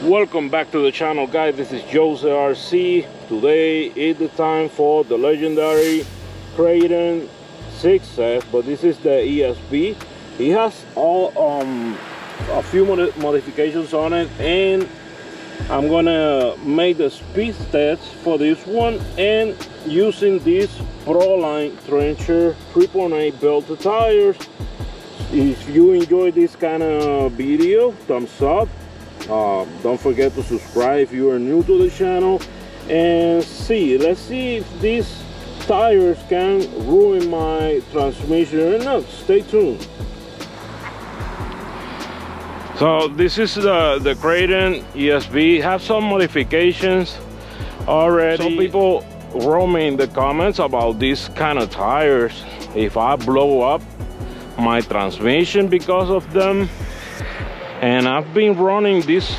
Welcome back to the channel, guys. This is Jose RC. Today is the time for the legendary Kraton 6S, but this is the EXB. He has a few modifications on it, and I'm gonna make the speed test for this one and using this Proline Trencher 3.8 belted tires. If you enjoy this kind of video, thumbs up. Don't forget to subscribe if you are new to the channel, and let's see if these tires can ruin my transmission or not. Stay tuned. So this is the Kraton EXB. Have some modifications already. Some people wrote me in the comments about these kind of tires, if I blow up my transmission because of them. And I've been running these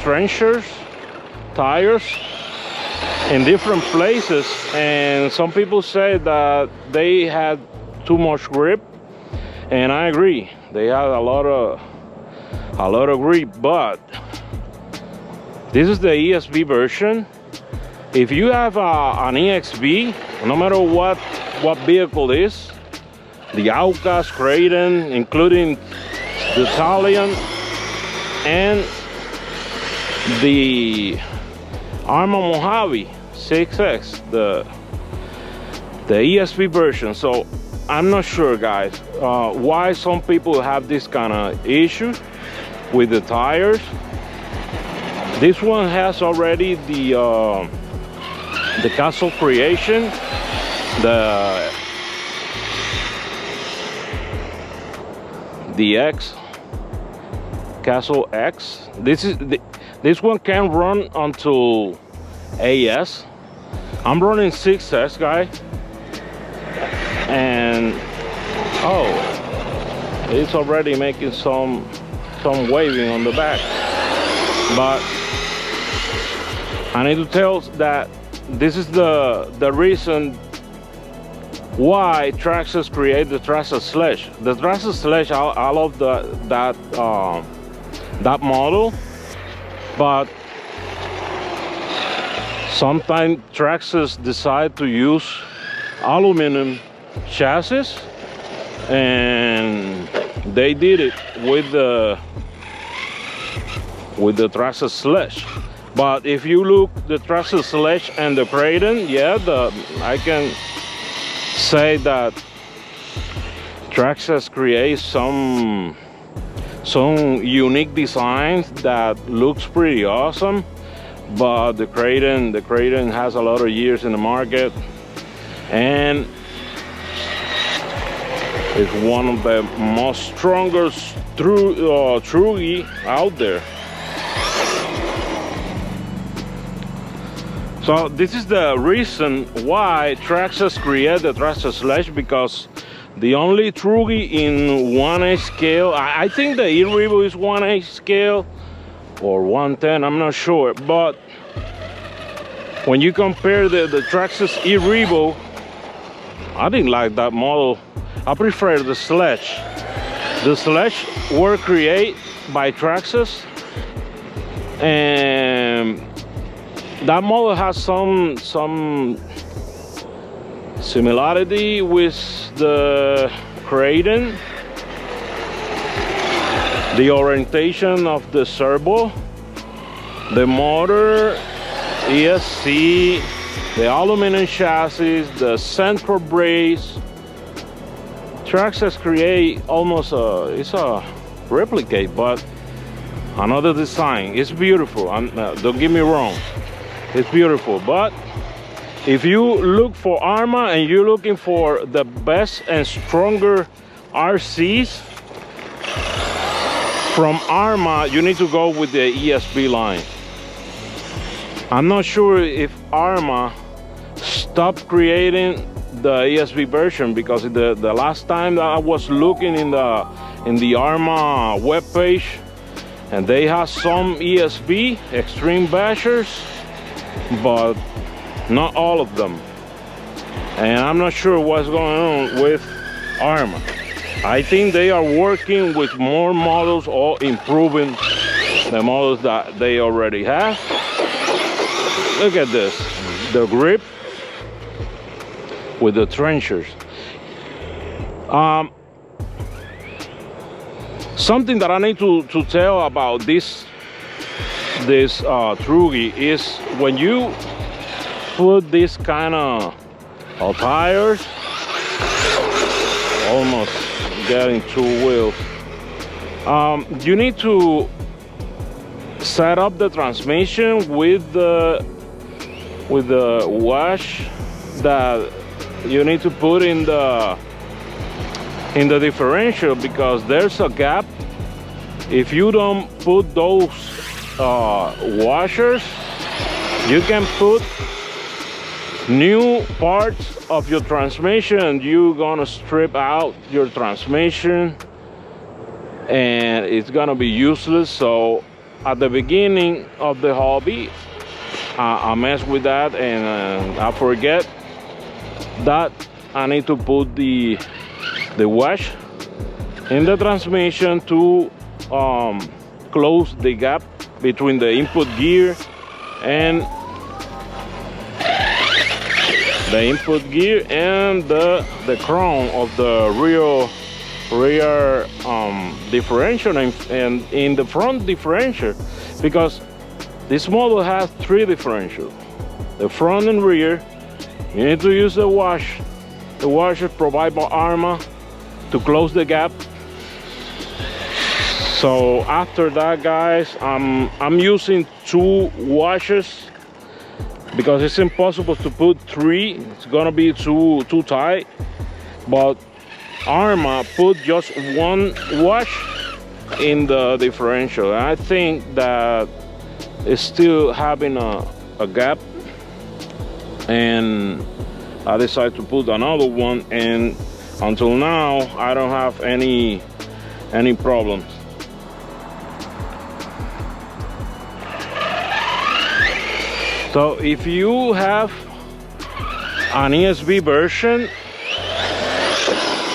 trenchers tires in different places, and some people say that they had too much grip, and I agree. They had a lot of grip, but this is the EXB version. If you have an EXB, no matter what vehicle it is, the Outcast, Kraton, including the Italian and the Arrma Mojave 6X, the EXB version. So I'm not sure, guys, why some people have this kind of issue with the tires. This one has already the Castle Creation, the X Castle X. This one can run until AS. I'm running 6S, guy, and it's already making some waving on the back. But I need to tell that this is the reason why Traxxas created the Traxxas Slash. The Traxxas Slash, I love that model, but sometimes Traxxas decide to use aluminum chassis, and they did it with the Traxxas Slash. But if you look the Traxxas Slash and the Kraton, yeah, I can say that Traxxas creates some unique designs that looks pretty awesome, but the Kraton has a lot of years in the market, and it's one of the most strongest Trugy out there. So this is the reason why Traxxas created the Traxxas Slash, because the only Trugy in 1/8 scale, I think the E-Revo is 1/8 scale or 1/10, I'm not sure, but when you compare the Traxxas E-Revo, I didn't like that model. I prefer the Slash. The Slash were created by Traxxas, and that model has some similarity with the Kraton. The orientation of the servo, the motor, ESC, the aluminum chassis, the central brace. Traxxas create almost it's a replicate, but another design. It's beautiful. Don't get me wrong. It's beautiful, but if you look for Arrma and you're looking for the best and stronger RCs from Arrma, you need to go with the EXB line. I'm not sure if Arrma stopped creating the EXB version, because the last time that I was looking in the Arrma webpage, and they have some EXB extreme bashers, but not all of them. And I'm not sure what's going on with Arrma. I think they are working with more models or improving the models that they already have. Look at this, the grip with the trenchers. Something that I need to tell about this Trugy is when you put this kind of tires, almost getting 2 wheels, you need to set up the transmission with the wash that you need to put in the differential, because there's a gap. If you don't put those washers, you can put new parts of your transmission. You're gonna strip out your transmission and it's gonna be useless. So at the beginning of the hobby, I mess with that and I forget that I need to put the wash in the transmission to close the gap between the input gear and the crown of the rear differential and in the front differential, because this model has 3 differentials, the front and rear. You need to use the washer provided by Arrma to close the gap. So after that, guys, I'm using 2 washers because it's impossible to put 3. It's gonna be too tight. But Arrma put just 1 wash in the differential, and I think that it's still having a gap, and I decided to put another one, and until now I don't have any problems. So if you have an EXB version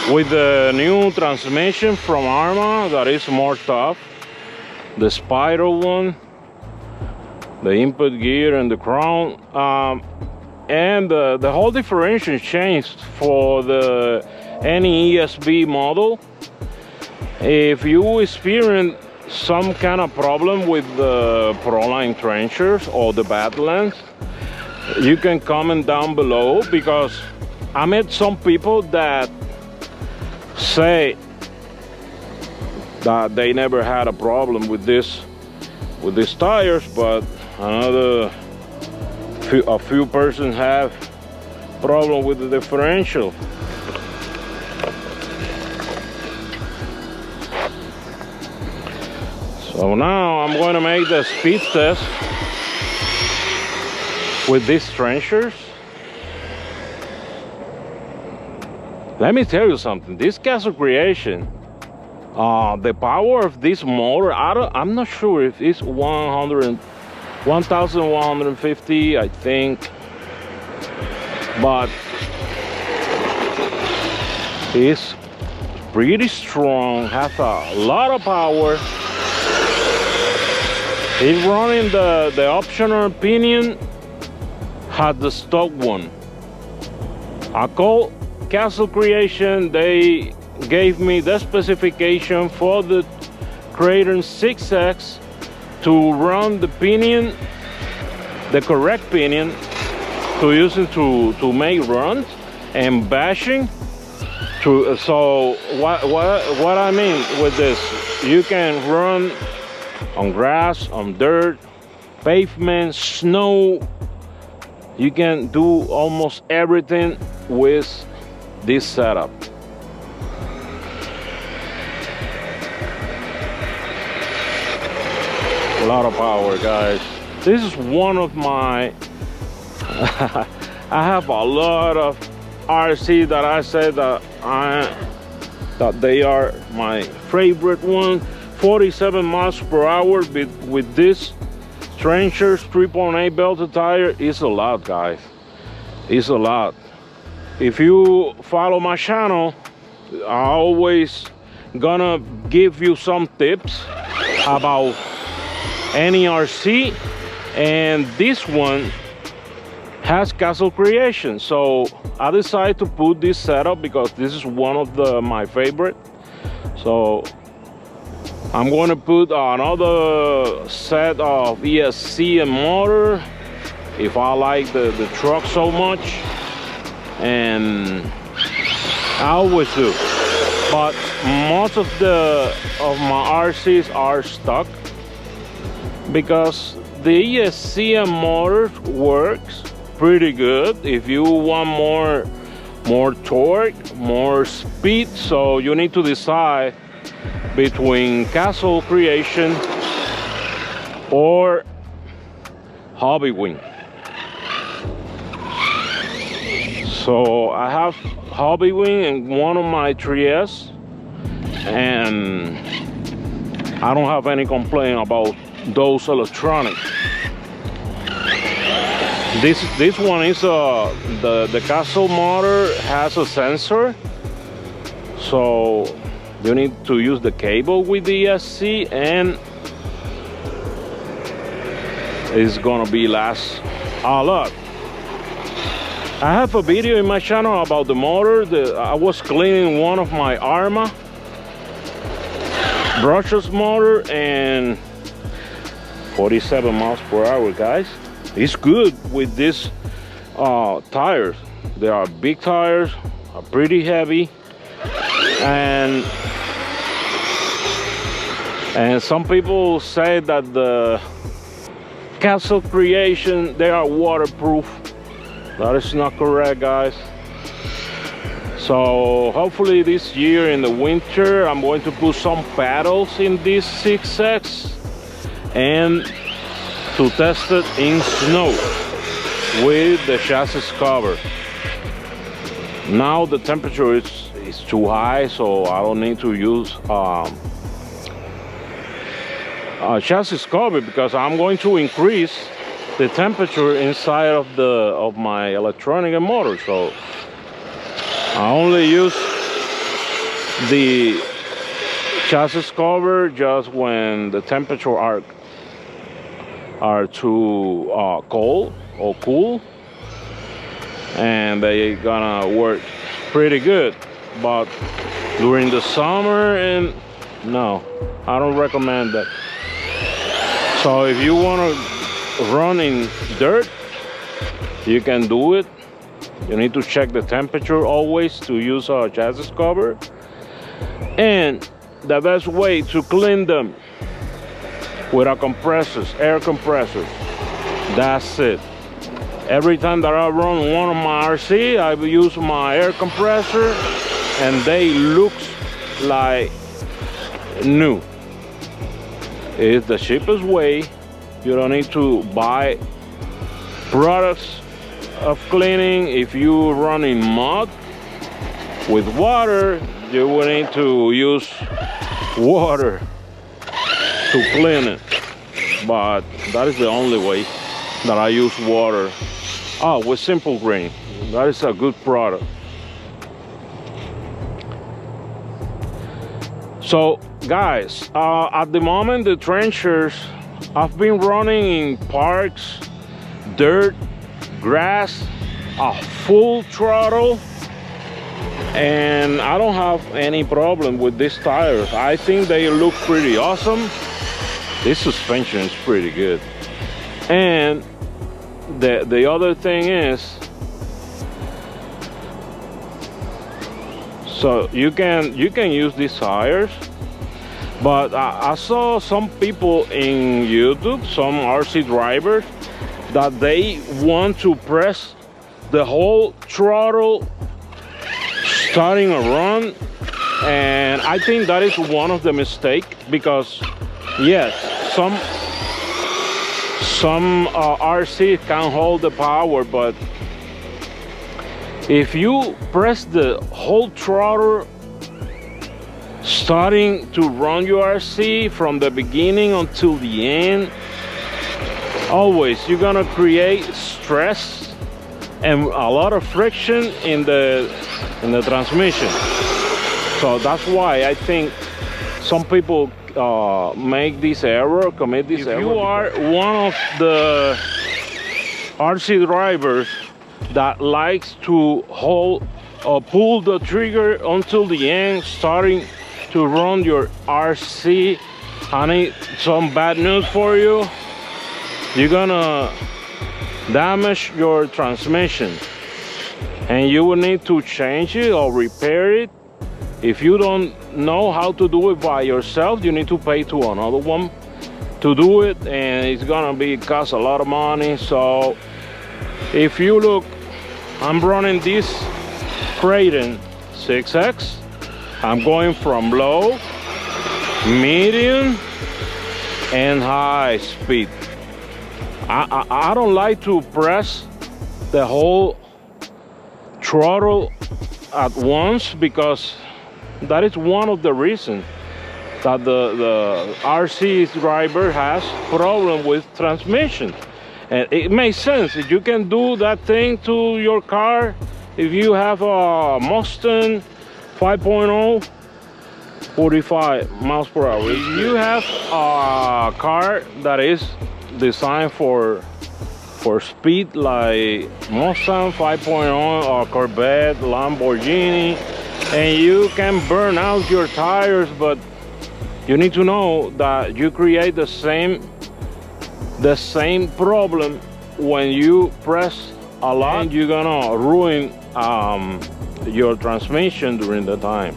with the new transmission from Arrma that is more tough, the spiral one, the input gear and the crown, and the whole differential changed for any EXB model. If you experience some kind of problem with the Proline Trenchers or the Badlands, you can comment down below, because I met some people that say that they never had a problem with these tires, but a few persons have problem with the differential. So now I'm going to make the speed test with these trenchers. Let me tell you something, this Castle Creation, the power of this motor, I'm not sure if it's 1150, I think, but it's pretty strong, has a lot of power. It's running the optional pinion, had the stock one. I called Castle Creation, they gave me the specification for the Kraton 6X to run the pinion, the correct pinion, to use it to make runs and bashing. So what I mean with this, you can run on grass, on dirt, pavement, snow. You can do almost everything with this setup. A lot of power, guys. This is one of my I have a lot of RC that I said that they are my favorite one. 47 miles per hour with this Trencher's 3.8 belted tire is a lot, guys. It's a lot. If you follow my channel, I always gonna give you some tips about any RC, and this one has castle creation. So I decided to put this setup because this is one of my favorite. So I'm going to put another set of ESC and motor if I like the truck so much, and I always do. But most of my RCs are stuck because the ESC and motor works pretty good if you want more torque, more speed. So you need to decide between castle creation or hobby wing. So I have hobby wing in one of my Traxxas, and I don't have any complaint about those electronics. This one is the castle motor has a sensor, so you need to use the cable with the ESC, and it's gonna be last a lot. I have a video in my channel about the motor. I was cleaning one of my Arrma brushless motor, and 47 miles per hour, guys. It's good with these tires. They are big tires, are pretty heavy, and some people say that the castle creation, they are waterproof. That is not correct, guys. So hopefully this year in the winter I'm going to put some paddles in this 6X and to test it in snow with the chassis cover. Now the temperature is too high, so I don't need to use a chassis cover because I'm going to increase the temperature inside of my electronic and motor. So I only use the chassis cover just when the temperature are too cold or cool, and they gonna work pretty good. But during the summer, and no, I don't recommend that. So if you want to run in dirt, you can do it. You need to check the temperature always to use a chassis cover. And the best way to clean them with a compressors, air compressors. That's it. Every time that I run one of my RC, I will use my air compressor, and they look like new. It's the cheapest way. You don't need to buy products of cleaning. If you run in mud with water, you will need to use water to clean it. But that is the only way that I use water. Oh, with Simple Green. That is a good product. So guys, at the moment the trenchers, I've been running in parks, dirt, grass, a full throttle, and I don't have any problem with these tires. I think they look pretty awesome. This suspension is pretty good. And the other thing is, so you can use these tires, but I saw some people in YouTube, some RC drivers, that they want to press the whole throttle starting a run, and I think that is one of the mistakes, because yes, some RC can hold the power, but if you press the whole throttle starting to run your RC from the beginning until the end, always you're gonna create stress and a lot of friction in the transmission. So that's why I think some people make this error, commit this error. If you are one of the RC drivers that likes to hold or pull the trigger until the end, starting to run your RC, I need some bad news for you. You're gonna damage your transmission, and you will need to change it or repair it. If you don't know how to do it by yourself, you need to pay to another one to do it, and it's gonna cost a lot of money. So if you look, I'm running this Kraton 6X. I'm going from low, medium, and high speed. I don't like to press the whole throttle at once, because that is one of the reasons that the RC driver has problem with transmission. And it makes sense. If you can do that thing to your car, if you have a Mustang 5.0, 45 miles per hour. If you have a car that is designed for speed, like Mustang 5.0 or Corvette, Lamborghini, and you can burn out your tires, but you need to know that you create the same problem when you press a lot, and you're gonna ruin your transmission during the time.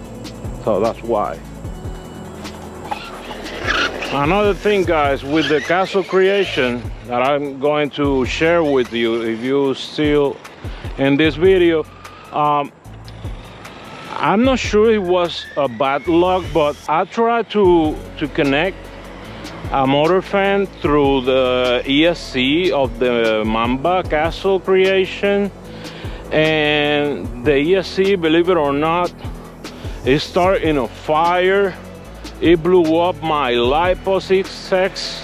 So that's why. Another thing, guys, with the castle creation that I'm going to share with you, if you still in this video, I'm not sure it was a bad luck, but I tried to connect a motor fan through the ESC of the Mamba castle creation, and the ESC, believe it or not, it started in a fire. It blew up my LiPo 6X.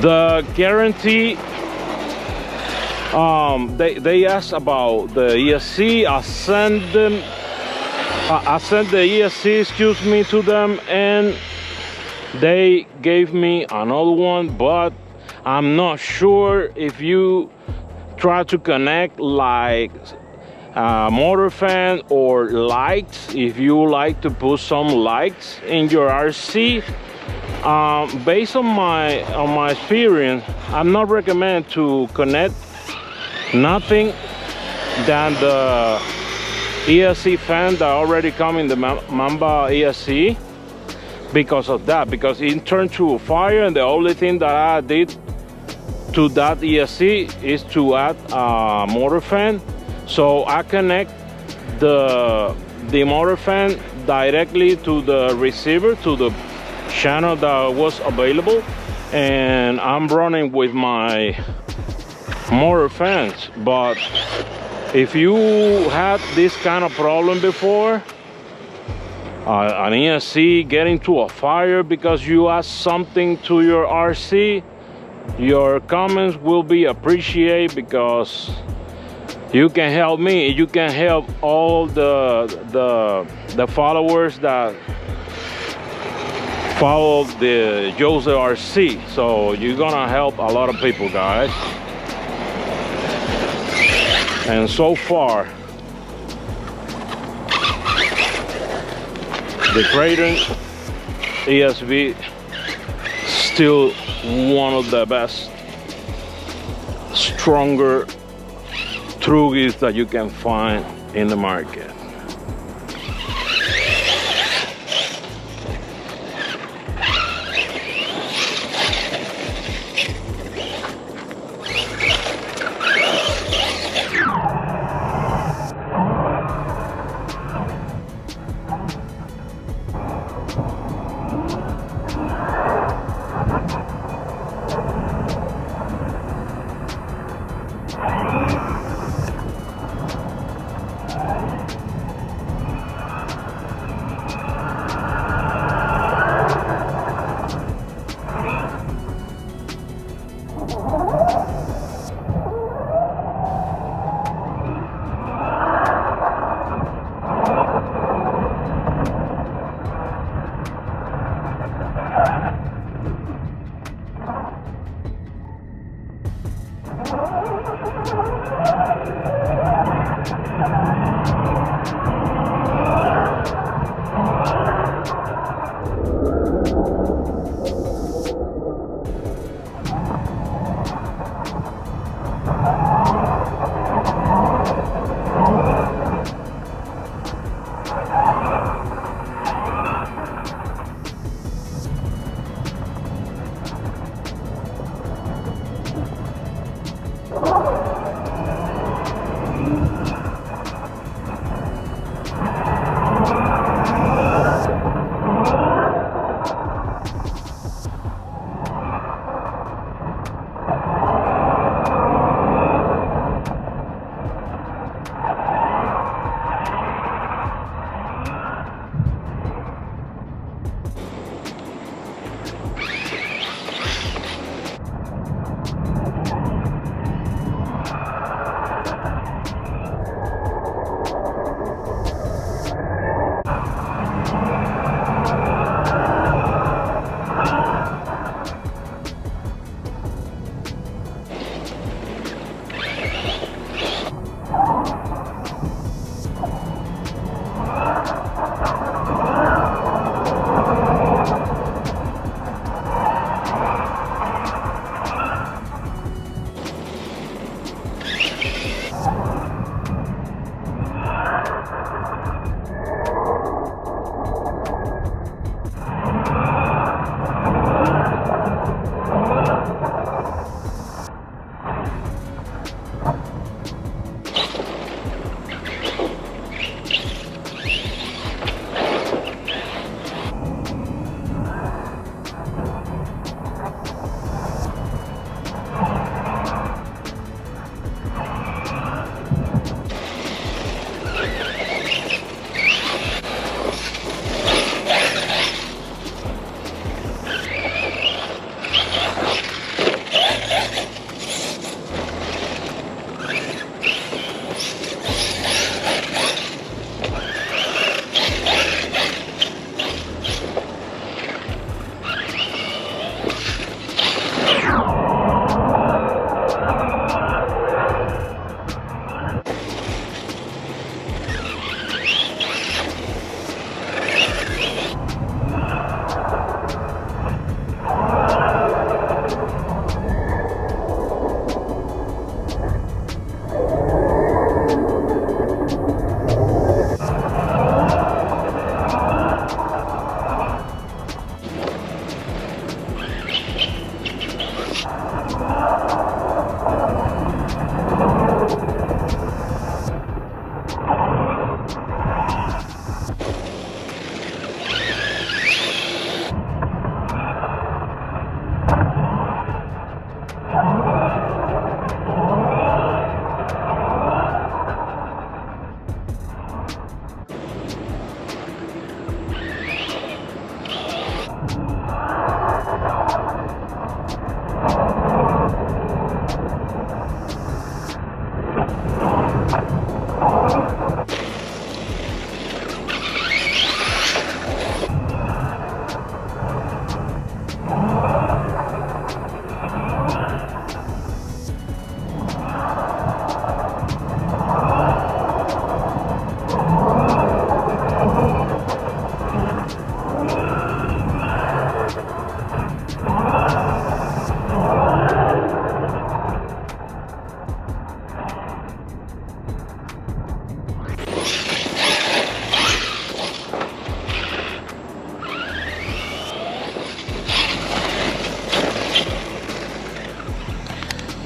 The guarantee, they asked about the ESC. I sent the ESC, excuse me, to them, and they gave me another one, but I'm not sure if you try to connect like motor fan or lights, if you like to put some lights in your RC. Based on my experience, I'm not recommend to connect nothing than the ESC fan that already come in the Mamba ESC, because of that, because it turned to a fire, and the only thing that I did to that ESC is to add a motor fan. So I connect the motor fan directly to the receiver, to the channel that was available, and I'm running with my motor fans. But if you had this kind of problem before, an ESC getting to a fire because you add something to your RC, your comments will be appreciated, because you can help me, you can help all the followers that follow the Jose RC. So you're gonna help a lot of people, guys. And so far, the Kraton EXB still one of the best, stronger Truggies that you can find in the market.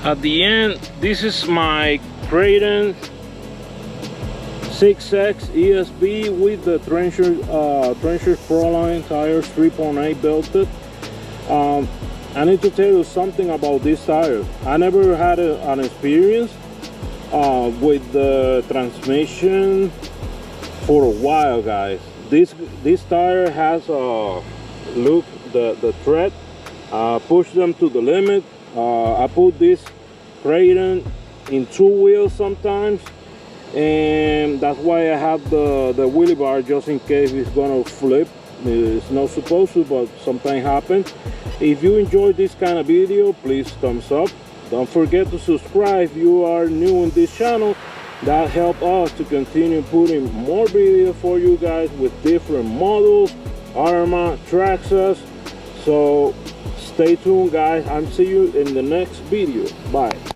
At the end, this is my Kraton 6X EXB with the Trencher Proline tires 3.8 belted. I need to tell you something about this tire. I never had an experience with the transmission for a while, guys. This tire has look, the tread, push them to the limit. I put this Kraton in 2 wheels sometimes, and that's why I have the wheelie bar just in case it's gonna flip. It's not supposed to, but sometimes happens. If you enjoy this kind of video, please thumbs up. Don't forget to subscribe if you are new in this channel. That helps us to continue putting more videos for you guys with different models, Arrma, Traxxas. So stay tuned, guys. I'll see you in the next video. Bye.